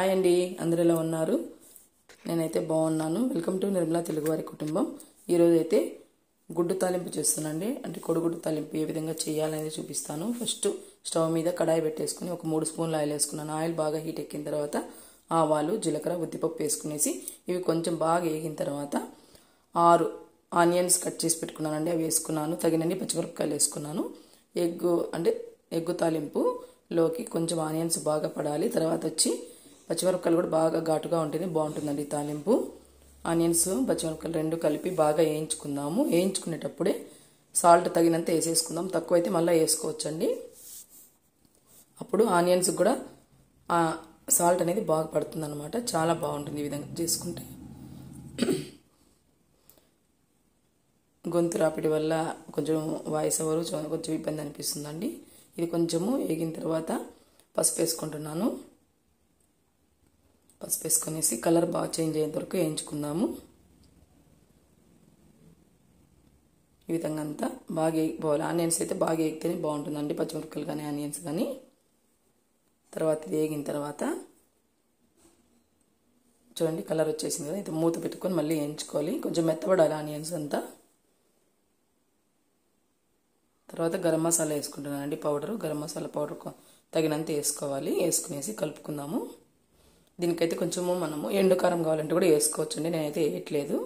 Hi అండి, అందరూ ఎలా ఉన్నారు? నేనైతే బాగున్నాను. వెల్కమ్ టు నిర్మలా తెలుగువారి కుటుంబం. ఈరోజు అయితే గుడ్డు తాలింపు చేస్తున్నానండి. అంటే కొడుగుడ్డు తాలింపు ఏ విధంగా చేయాలనేది చూపిస్తాను. ఫస్ట్ స్టవ్ మీద కడాయి పెట్టేసుకుని ఒక 3 స్పూన్లు ఆయిల్ వేసుకున్నాను. ఆయిల్ బాగా హీట్ ఎక్కిన తర్వాత ఆవాలు, జీలకర్ర, ఉద్దిపప్పు వేసుకునేసి ఇవి కొంచెం బాగా వేగిన తర్వాత 6 ఆనియన్స్ కట్ చేసి పెట్టుకున్నానండి. అవి వేసుకున్నాను. తగినన్ని పచ్చిమిరపకాయలు వేసుకున్నాను. ఎగ్గు తాలింపులోకి కొంచెం ఆనియన్స్ బాగా పడాలి. తర్వాత వచ్చి పచ్చిమిరపకాయలు కూడా బాగా ఘాటుగా ఉంటేనే బాగుంటుందండి తాలింపు. ఆనియన్స్, పచ్చిమిరపకాయలు రెండు కలిపి బాగా వేయించుకుందాము. వేయించుకునేటప్పుడే సాల్ట్ తగినంత వేసేసుకుందాం. తక్కువైతే మళ్ళీ వేసుకోవచ్చండి. అప్పుడు ఆనియన్స్ కూడా సాల్ట్ అనేది బాగా పడుతుంది అనమాట. చాలా బాగుంటుంది ఈ విధంగా చేసుకుంటే. గొంతు రాపిడి వల్ల కొంచెం వాయిస్ ఓవర్ కొంచెం ఇబ్బంది అనిపిస్తుందండి. ఇది కొంచెము వేగిన తర్వాత పసుపు వేసుకుంటున్నాను. పసుపు వేసుకొనేసి కలర్ బాగా చేంజ్ అయ్యేంత వరకు వేయించుకుందాము. ఈ విధంగా అంతా బాగా వేగిపోవాలి. ఆనియన్స్ అయితే బాగా వేగితేనే బాగుంటుందండి, పచ్చిమిరపకాయలు కానీ ఆనియన్స్ కానీ. తర్వాత ఇది వేగిన తర్వాత చూడండి కలర్ వచ్చేసింది కదా. అయితే మూత పెట్టుకొని మళ్ళీ వేయించుకోవాలి. కొంచెం మెత్తబడాలి ఆనియన్స్ అంతా. తర్వాత గరం మసాలా వేసుకుంటున్నానండి. గరం మసాలా పౌడర్ తగినంత వేసుకోవాలి. వేసుకునేసి కలుపుకుందాము. దీనికైతే కొంచెము మనము ఎండు కారం కావాలంటే కూడా వేసుకోవచ్చండి. నేనైతే వేయట్లేదు.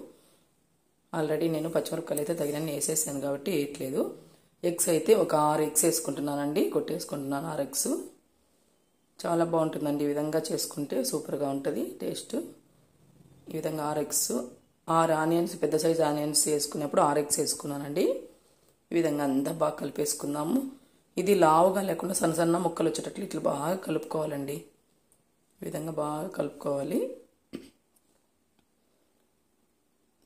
ఆల్రెడీ నేను పచ్చిమిరపకాయలు అయితే తగినన్ని వేసేసాను కాబట్టి వేయట్లేదు. ఎగ్స్ అయితే ఒక 6 ఎగ్స్ వేసుకుంటున్నానండి. కొట్టేసుకుంటున్నాను 6 ఎగ్స్. చాలా బాగుంటుందండి ఈ విధంగా చేసుకుంటే, సూపర్గా ఉంటుంది టేస్ట్. ఈ విధంగా 6 ఎగ్స్, 6 ఆనియన్స్, పెద్ద సైజు ఆనియన్స్ వేసుకున్నప్పుడు 6 ఎగ్స్ వేసుకున్నానండి. ఈ విధంగా అంతా బాగా కలిపేసుకుందాము. ఇది లావుగా లేకుండా సన్న సన్న ముక్కలు వచ్చేటట్లు ఇట్లా బాగా కలుపుకోవాలండి. ఈ విధంగా బాగా కలుపుకోవాలి.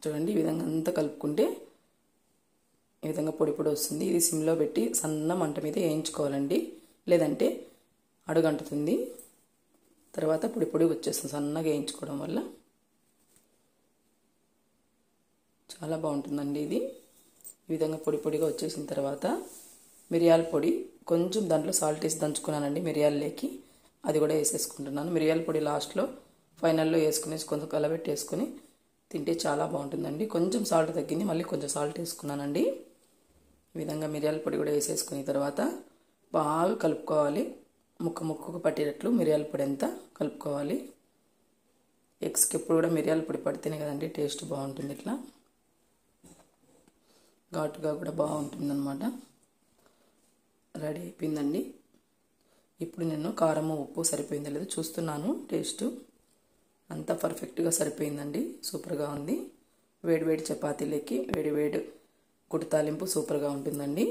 చూడండి ఈ విధంగా అంతా కలుపుకుంటే ఈ విధంగా పొడి పొడి వస్తుంది. ఇది సిమ్లో పెట్టి సన్న మంట మీద వేయించుకోవాలండి, లేదంటే అడుగంటుతుంది. తర్వాత పొడి పొడి వచ్చేస్తుంది సన్నగా వేయించుకోవడం వల్ల. చాలా బాగుంటుందండి ఇది. ఈ విధంగా పొడి పొడిగా వచ్చేసిన తర్వాత మిరియాల పొడి కొంచెం దాంట్లో సాల్ట్ వేసి దంచుకున్నానండి. మిరియాలలోకి అది కూడా వేసేసుకుంటున్నాను. మిరియాల పొడి లాస్ట్లో ఫైనల్లో వేసుకునేసి కొంచెం కలబెట్టేసుకుని తింటే చాలా బాగుంటుందండి. కొంచెం సాల్ట్ తగ్గింది, మళ్ళీ కొంచెం సాల్ట్ వేసుకున్నానండి. ఈ విధంగా మిరియాల పొడి కూడా వేసేసుకున్న తర్వాత బాగా కలుపుకోవాలి. ముక్కకు పట్టేటట్లు మిరియాల పొడి అంతా కలుపుకోవాలి. ఎగ్స్కి ఎప్పుడు కూడా మిరియాల పొడి పడితేనే కదండి టేస్ట్ బాగుంటుంది. ఇట్లా ఘాటుగా కూడా బాగుంటుందన్నమాట. రెడీ అయిపోయిందండి. ఇప్పుడు నేను కారము, ఉప్పు సరిపోయిందో లేదో చూస్తున్నాను. టేస్ట్ అంతా పర్ఫెక్ట్గా సరిపోయిందండి. సూపర్గా ఉంది. వేడి వేడి చపాతీలకి వేడి వేడి గుడ్డు తాలింపు సూపర్గా ఉంటుందండి.